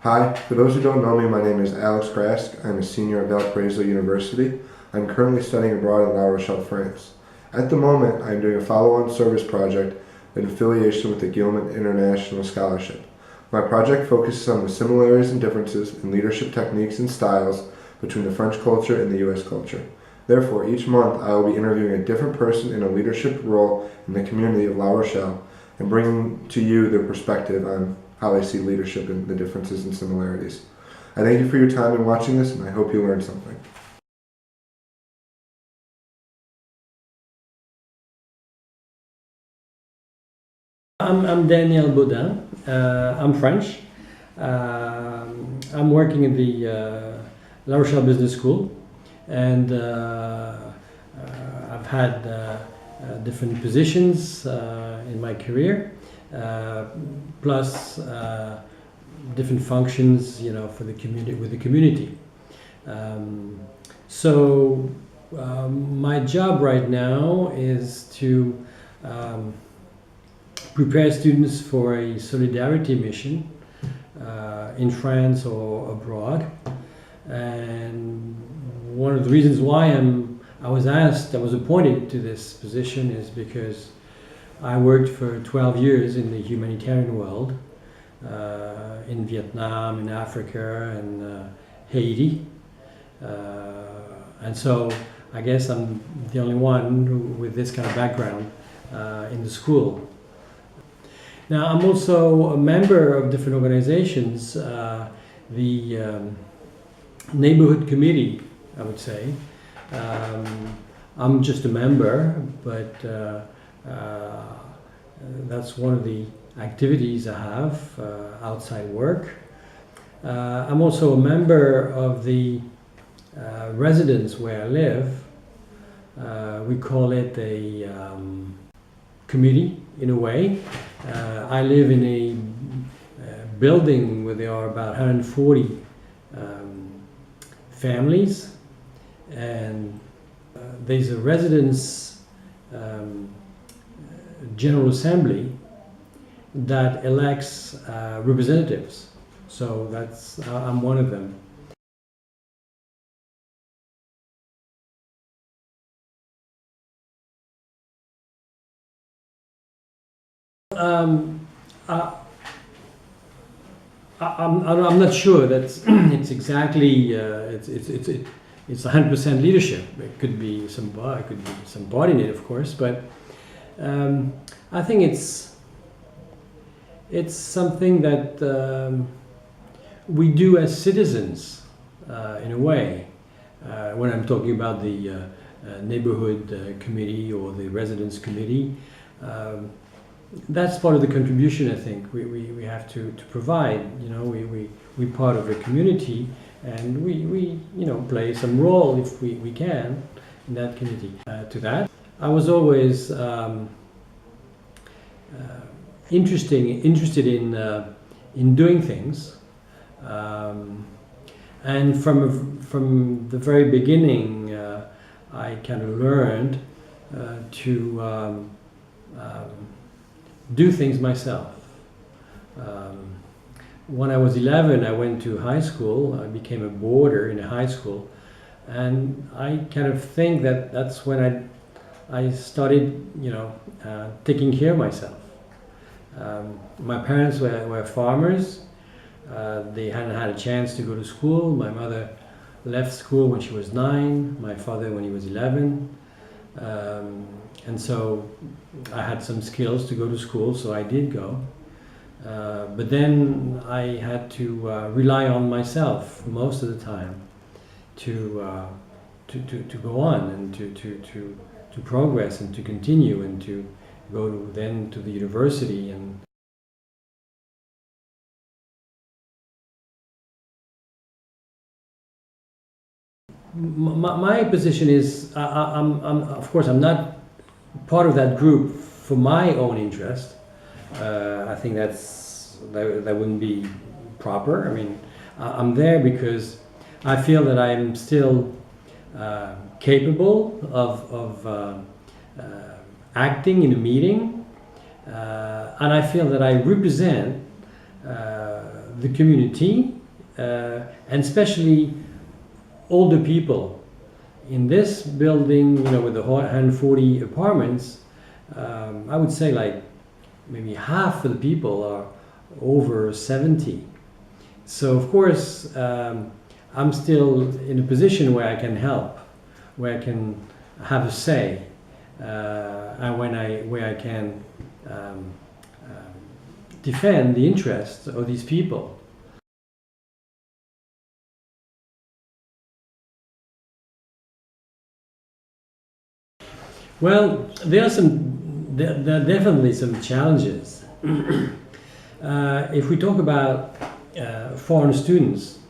Hi, for those who don't know me, my name is Alex Grask. I'm a senior at Valparaiso University. I'm currently studying abroad in La Rochelle, France. At the moment, I'm doing a follow-on service project in affiliation with the Gilman International Scholarship. My project focuses on the similarities and differences in leadership techniques and styles between the French culture and the U.S. culture. Therefore, each month I will be interviewing a different person in a leadership role in the community of La Rochelle and bringing to you their perspective on how they see leadership and the differences and similarities. I thank you for your time in watching this, and I hope you learned something. I'm Daniel Baudin. I'm French. I'm working in the La Rochelle Business School, and I've had different positions in my career, plus different functions, for the community with the community. My job right now is to prepare students for a solidarity mission in France or abroad. And one of the reasons why I was appointed to this position is because I worked for 12 years in the humanitarian world, in Vietnam, in Africa, and Haiti. And so I guess I'm the only one with this kind of background in the school. Now, I'm also a member of different organizations, the neighborhood committee, I would say. I'm just a member, but that's one of the activities I have outside work. I'm also a member of the residence where I live. We call it a committee, in a way. I live in a building where there are about 140 families, and there's a residence General Assembly that elects representatives. So I'm one of them. I'm not sure that it's exactly it's 100% leadership. It could be subordinate, of course, but I think it's something that we do as citizens in a way. When I'm talking about the neighborhood committee or the residence committee. That's part of the contribution, I think, we have to provide. We're part of the community, and we play some role if we can in that community. To that, I was always interested in doing things, and from the very beginning, I kind of learned to do things myself. When I was 11, I went to high school. I became a boarder in a high school, and I kind of think that's when I started, taking care of myself. My parents were farmers. They hadn't had a chance to go to school. My mother left school when she was 9. My father when he was 11. And so I had some skills to go to school, so I did go. But then I had to rely on myself most of the time to go on and to progress and to continue and to go to the university. And my position is, of course, I'm not part of that group for my own interest. I think that wouldn't be proper. I mean, I'm there because I feel that I'm still capable of acting in a meeting, and I feel that I represent the community, and especially older people. In this building, with the 140 apartments, I would say like maybe half of the people are over 70. So of course, I'm still in a position where I can help, where I can have a say, and where I can defend the interests of these people. Well, there are definitely some challenges. If we talk about foreign students,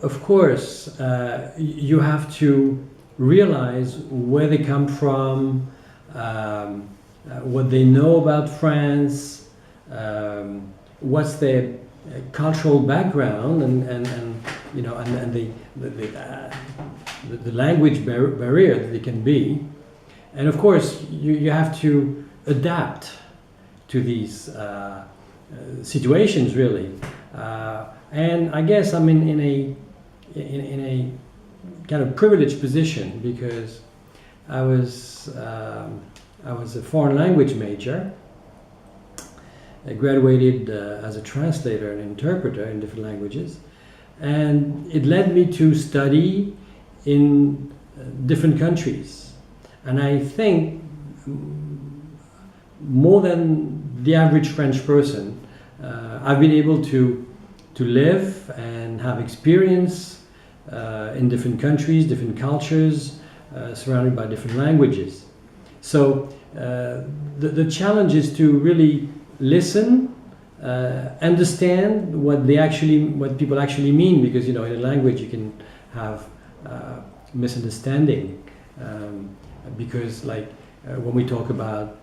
of course, you have to realize where they come from, what they know about France, what's their cultural background, and the language barrier that it can be. And of course, you have to adapt to these situations, really. And I guess I'm in a kind of privileged position, because I was a foreign language major. I graduated as a translator and interpreter in different languages, and it led me to study in different countries. And I think more than the average French person, I've been able to live and have experience in different countries, different cultures, surrounded by different languages. So the challenge is to really listen, understand what people actually mean, because in a language you can have misunderstanding, because when we talk about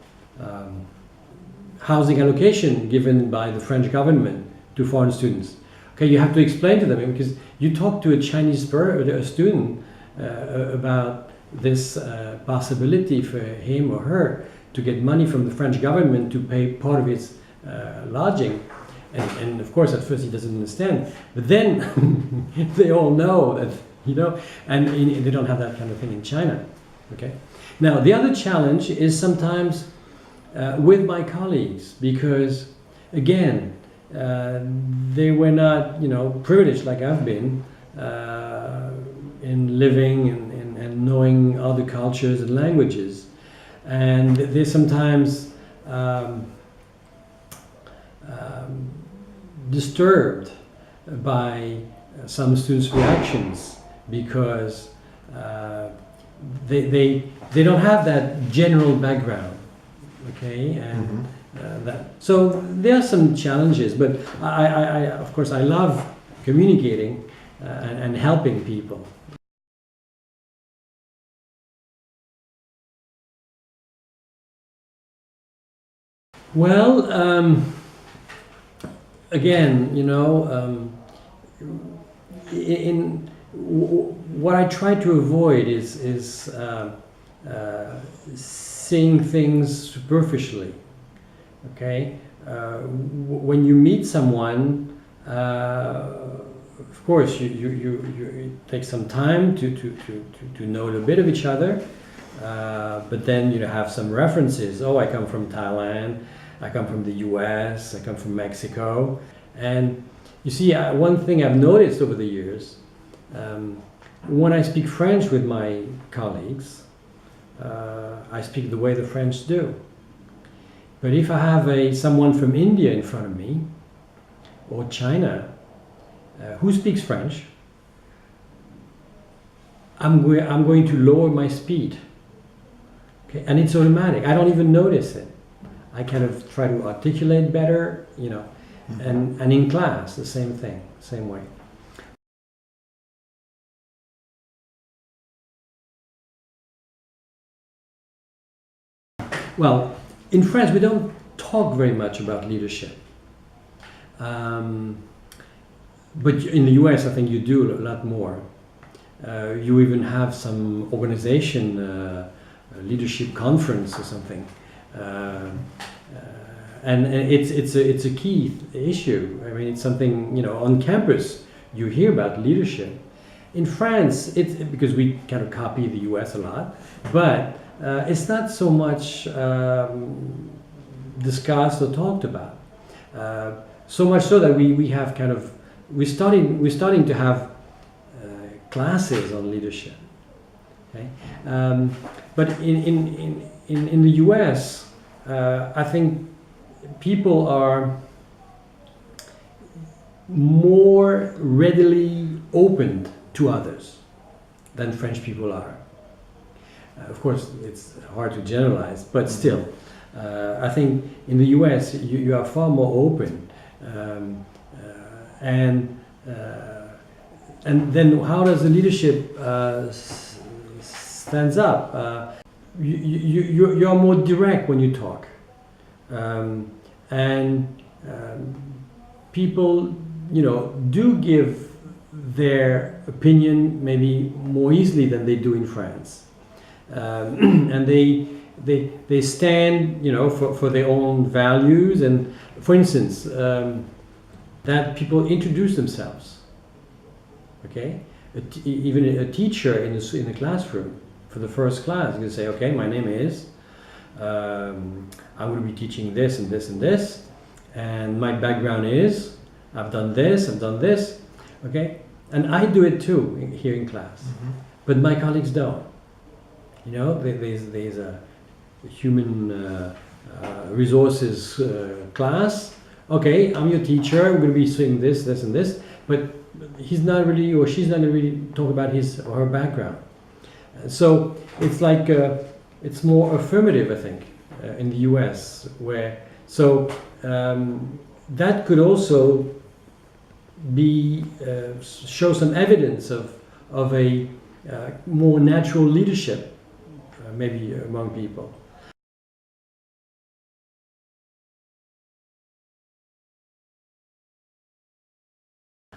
housing allocation given by the French government to foreign students, okay, you have to explain to them, because you talk to a Chinese student about this possibility for him or her to get money from the French government to pay part of its lodging, and of course at first he doesn't understand, but then they all know that, and they don't have that kind of thing in China. Okay. Now the other challenge is sometimes with my colleagues, because again, they were not, privileged like I've been in living and knowing other cultures and languages, and they sometimes disturbed by some students' reactions, because they don't have that general background, okay, and so there are some challenges, but I of course I love communicating and helping people. Well, again, what I try to avoid is seeing things superficially. Okay, when you meet someone, of course, you take some time to know a little bit of each other, but then you have some references. Oh, I come from Thailand, I come from the US, I come from Mexico, and you see, one thing I've noticed over the years, when I speak French with my colleagues, I speak the way the French do. But if I have someone from India in front of me, or China, who speaks French, I'm going to lower my speed. Okay, and it's automatic. I don't even notice it. I kind of try to articulate better, and in class, the same thing, same way. Well, in France, we don't talk very much about leadership. But in the US, I think you do a lot more. You even have some organization, leadership conference or something. and it's a key issue. I mean, it's something, you know, on campus you hear about leadership. In France, it's because we kind of copy the U.S. a lot, but it's not so much discussed or talked about. So much so that we have kind of we're starting to have classes on leadership. Okay, but in the U.S., I think people are more readily opened to others than French people are. Of course, it's hard to generalize, but still, I think in the U.S. you are far more open, and then how does the leadership stands up? You're more direct when you talk, and people, you know, do give their opinion maybe more easily than they do in France, and they stand, you know, for their own values. And for instance, that people introduce themselves. Okay, even a teacher in the classroom for the first class can say, okay, my name is, I'm going to be teaching this and this and this, and my background is, I've done this, okay, and I do it too here in class, but my colleagues don't. You know, there's a human resources class. Okay, I'm your teacher. We're going to be saying this, this, and this, but he's not really, or she's not going to really talk about his or her background. So it's like it's more affirmative, I think, in the U.S. where that could also be show some evidence of a more natural leadership, maybe among people.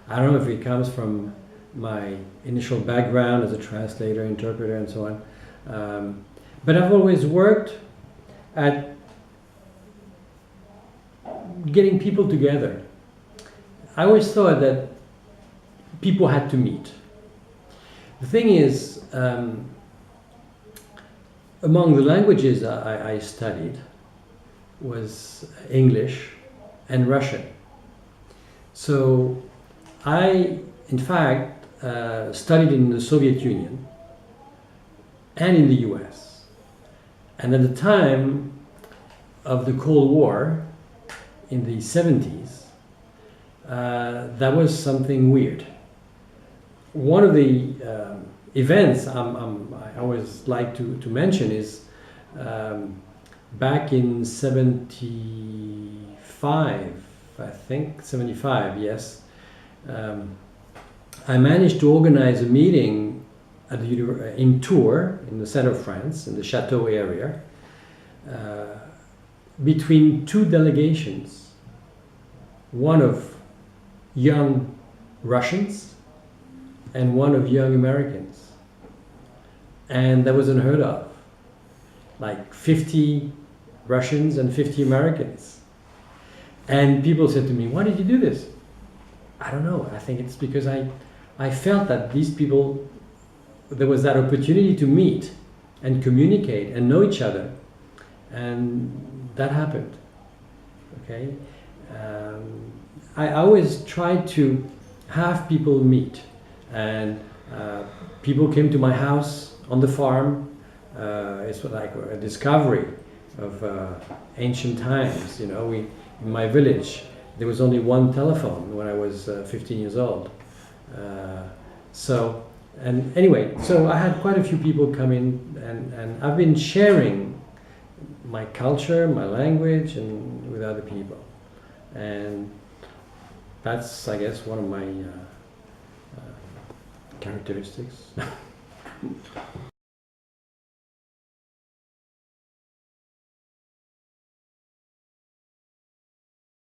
I don't know if it comes from my initial background as a translator, interpreter, and so on, but I've always worked at getting people together. I always thought that people had to meet. The thing is, among the languages I studied was English and Russian. So I, in fact, studied in the Soviet Union and in the US. And at the time of the Cold War, in the 70s, that was something weird. One of the events I always like to mention is back in 75, I think, 75, yes. I managed to organize a meeting at in Tours, in the center of France, in the Chateau area, between two delegations, one of young Russians and one of young Americans. And that was unheard of. Like 50 Russians and 50 Americans. And people said to me, why did you do this? I don't know. I think it's because I felt that these people, there was that opportunity to meet and communicate and know each other. And that happened. Okay? I always tried to have people meet. And people came to my house on the farm. It's like a discovery of ancient times. You know, in my village, there was only one telephone when I was 15 years old. And anyway, so I had quite a few people come in, and I've been sharing my culture, my language, and with other people. And that's, I guess, one of my characteristics.